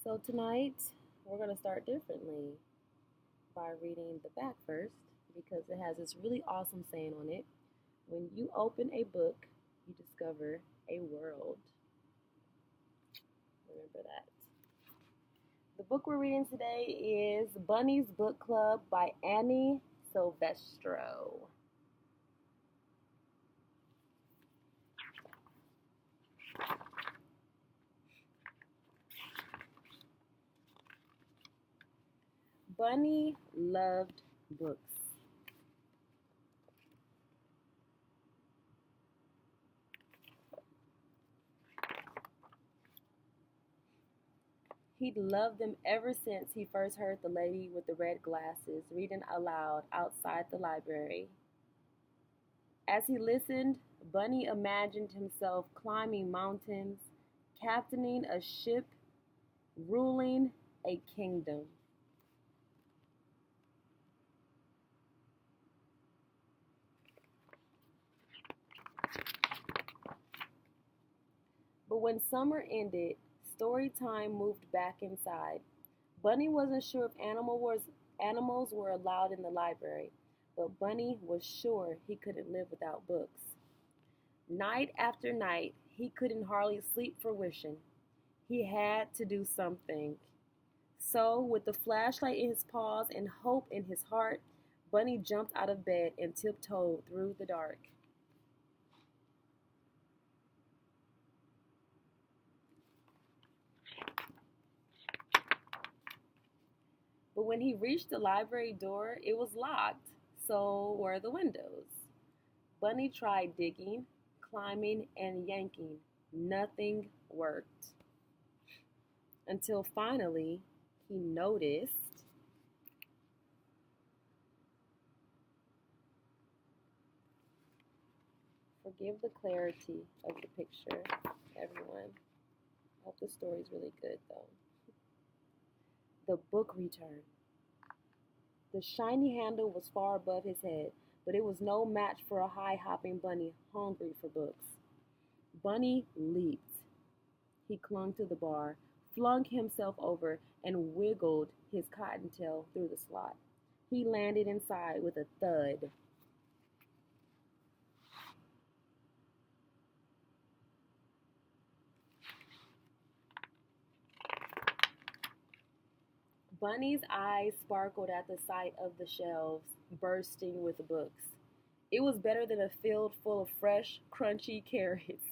So tonight we're going to start differently by reading the back first because it has this really awesome saying on it. When you open a book, you discover a world. Remember that. The book we're reading today is Bunny's Book Club by Annie Silvestro. Bunny loved books. He'd loved them ever since he first heard the lady with the red glasses reading aloud outside the library. As he listened, Bunny imagined himself climbing mountains, captaining a ship, ruling a kingdom. But when summer ended, StoryTime moved back inside. Bunny wasn't sure if animals were allowed in the library, but Bunny was sure he couldn't live without books. Night after night, he couldn't hardly sleep for wishing. He had to do something. So, with the flashlight in his paws and hope in his heart, Bunny jumped out of bed and tiptoed through the dark. But when he reached the library door, it was locked. So were the windows. Bunny tried digging, climbing, and yanking. Nothing worked. Until finally, he noticed forgive the clarity of the picture, everyone. I hope the story's really good, though. The book returned. The shiny handle was far above his head, but it was no match for a high-hopping bunny hungry for books. Bunny leaped. He clung to the bar, flung himself over, and wiggled his cottontail through the slot. He landed inside with a thud. Bunny's eyes sparkled at the sight of the shelves bursting with books. It was better than a field full of fresh, crunchy carrots.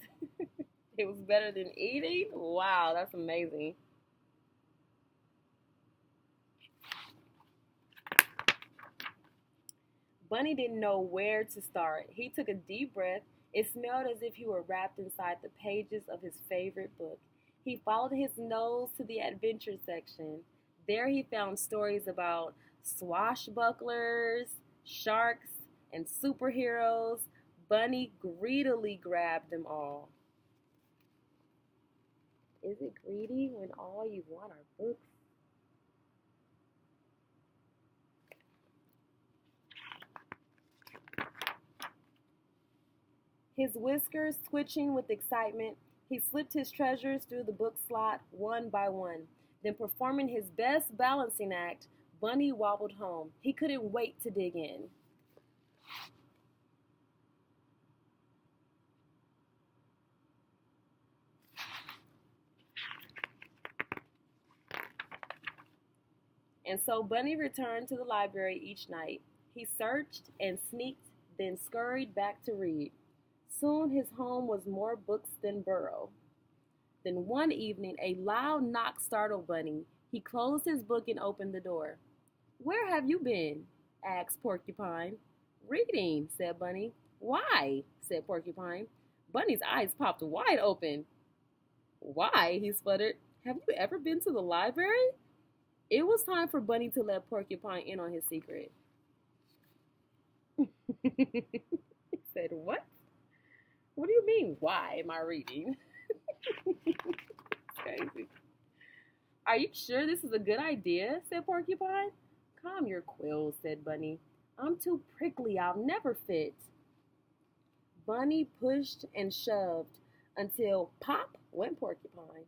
It was better than eating? Wow, that's amazing. Bunny didn't know where to start. He took a deep breath. It smelled as if he were wrapped inside the pages of his favorite book. He followed his nose to the adventure section. There he found stories about swashbucklers, sharks, and superheroes. Bunny greedily grabbed them all. Is it greedy when all you want are books? His whiskers twitching with excitement, he slipped his treasures through the book slot one by one. Then, performing his best balancing act, Bunny wobbled home. He couldn't wait to dig in. And so Bunny returned to the library each night. He searched and sneaked, then scurried back to read. Soon his home was more books than burrow. Then one evening, a loud knock startled Bunny. He closed his book and opened the door. "Where have you been?" asked Porcupine. "Reading," said Bunny. "Why?" said Porcupine. Bunny's eyes popped wide open. "Why?" he sputtered. "Have you ever been to the library?" It was time for Bunny to let Porcupine in on his secret. He said, "What? What do you mean, why am I reading?" It's crazy. "Are you sure this is a good idea?" said Porcupine. "Calm your quills," said Bunny. "I'm too prickly. I'll never fit." Bunny pushed and shoved until pop went Porcupine.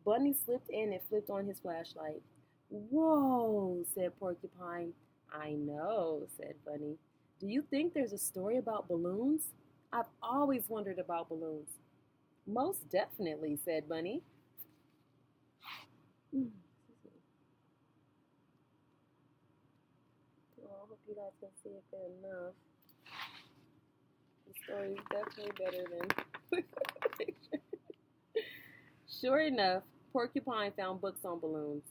Bunny slipped in and flipped on his flashlight. Whoa, said Porcupine. I know, said Bunny. Do you think there's a story about balloons? I've always wondered about balloons. Most definitely, said Bunny. Oh, I hope you guys can see it good enough. The story is definitely better than the picture. Sure enough, Porcupine found books on balloons,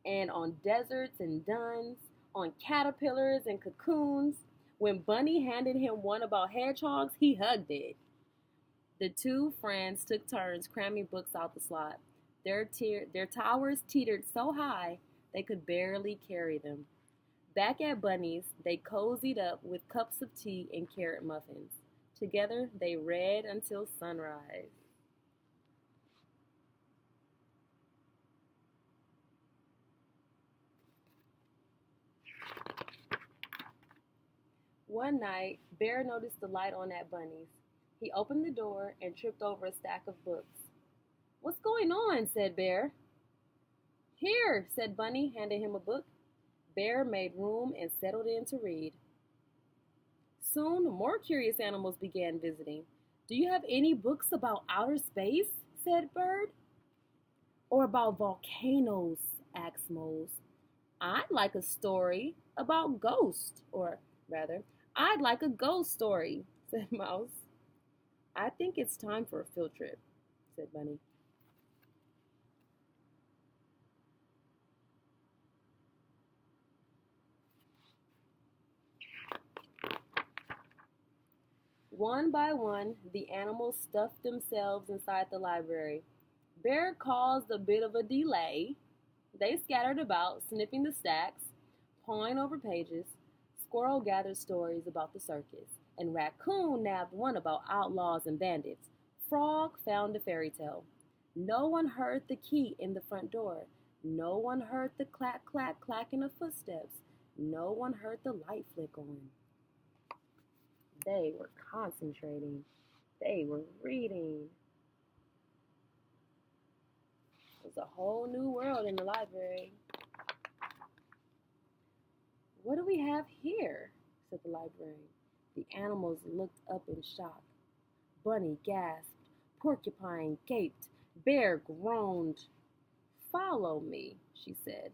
and on deserts and duns, on caterpillars and cocoons. When Bunny handed him one about hedgehogs, he hugged it. The two friends took turns cramming books out the slot. Their towers teetered so high they could barely carry them. Back at Bunny's, they cozied up with cups of tea and carrot muffins. Together, they read until sunrise. One night, Bear noticed the light on at Bunny's. He opened the door and tripped over a stack of books. What's going on? Said Bear. Here, said Bunny, handing him a book. Bear made room and settled in to read. Soon, more curious animals began visiting. Do you have any books about outer space? Said Bird. Or about volcanoes? Asked Moles. I'd like a story about ghosts, or rather, I'd like a ghost story, said Mouse. I think it's time for a field trip, said Bunny. One by one, the animals stuffed themselves inside the library. Bear caused a bit of a delay. They scattered about, sniffing the stacks, pawing over pages. Squirrel gathered stories about the circus, and Raccoon nabbed one about outlaws and bandits. Frog found a fairy tale. No one heard the key in the front door. No one heard the clack, clack, clacking of footsteps. No one heard the light flick on. They were concentrating. They were reading. It was a whole new world in the library. What do we have here? Said the librarian. The animals looked up in shock. Bunny gasped. Porcupine gaped. Bear groaned. Follow me, she said.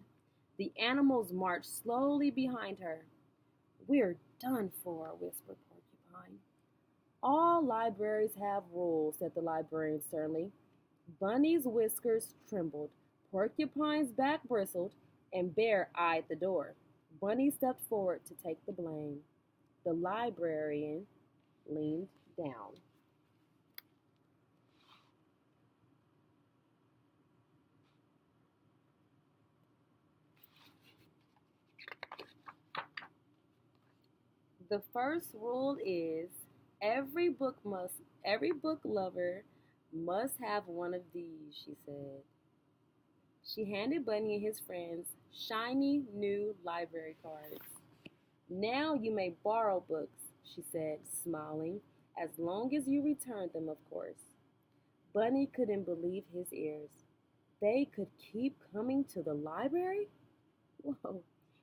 The animals marched slowly behind her. We're done for, whispered Porcupine. All libraries have rules, said the librarian sternly. Bunny's whiskers trembled. Porcupine's back bristled, and Bear eyed the door. Bunny stepped forward to take the blame. The librarian leaned down. The first rule is every book lover must have one of these, she said. She handed Bunny and his friends shiny new library cards. Now you may borrow books, she said, smiling, as long as you return them, of course. Bunny couldn't believe his ears. They could keep coming to the library? Whoa.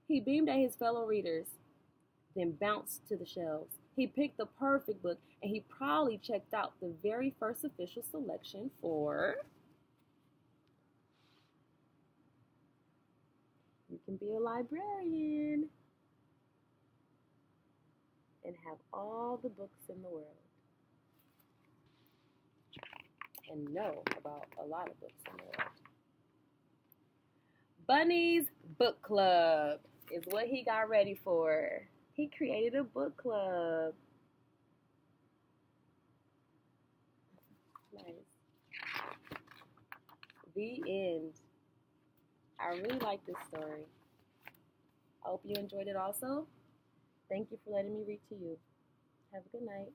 He beamed at his fellow readers, then bounced to the shelves. He picked the perfect book, and he proudly checked out the very first official selection for You Can Be a Librarian and have all the books in the world and know about a lot of books in the world. Bunny's Book Club is what he got ready for. He created a book club. Nice. The end. I really like this story. I hope you enjoyed it also. Thank you for letting me read to you. Have a good night.